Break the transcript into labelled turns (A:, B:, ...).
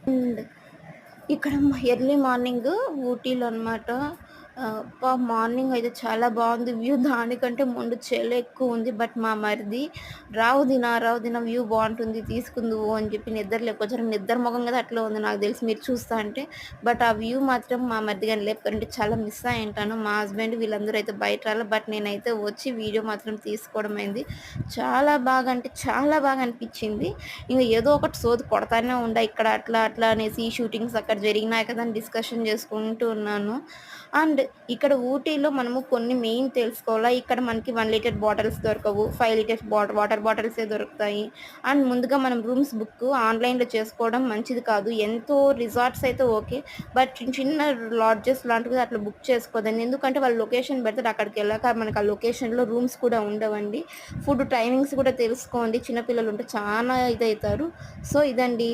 A: And ఇక్కడ early morning ఊటీలో అనమాట. అబ్బా! మార్నింగ్ అయితే చాలా బావుంది వ్యూ. దానికంటే ముందు చలి ఎక్కువుంది. బట్ మా మరిది రావు దినా వ్యూ బావుంటుంది తీసుకుందువు అని చెప్పి నిద్ర లేపొచ్చారు. నిద్ర మొఖం కదా అట్లా ఉంది నాకు తెలిసి మీరు చూస్తా అంటే. బట్ ఆ వ్యూ మాత్రం మా మరిది గాని లేపుతారంటే చాలా మిస్ అయ్యుంటాను. మా హస్బెండ్ వీళ్ళందరూ అయితే బయట రాలే. బట్ నేనైతే వచ్చి వీడియో మాత్రం తీసుకోవడం అయింది. చాలా బాగా అంటే చాలా బాగా అనిపిచ్చింది. ఇంగ ఏదో ఒకటి సోది కొడతానే ఉండా. ఇక్కడ అట్లా, అట్లా అనేసి షూటింగ్స్ అక్కడ జరిగినాయి కదా అని డిస్కషన్ చేసుకుంటూ ఉన్నాను. అండ్ ఇక్కడ ఊటీలో మనము కొన్ని మెయిన్ తెలుసుకోవాలా. ఇక్కడ మనకి 1 లీటర్ బాటిల్స్ దొరకవు. 5 లీటర్స్ వాటర్ బాటిల్సే దొరుకుతాయి. అండ్ ముందుగా మనం రూమ్స్ బుక్ ఆన్‌లైన్‌లో చేసుకోవడం మంచిది కాదు. ఎంతో రిసార్ట్స్ అయితే ఓకే. బట్ చిన్న చిన్న లాడ్జెస్ లాంటివి అట్లా బుక్ చేసుకోవద్దండి. ఎందుకంటే వాళ్ళు లొకేషన్ పెడతారు. అక్కడికెళ్ళాక మనకు ఆ లొకేషన్‌లో రూమ్స్ కూడా ఉండవండి. ఫుడ్ టైమింగ్స్ కూడా తెలుసుకోండి. చిన్న పిల్లలుంటే చానా ఇదైతారు. సో, ఇదండి.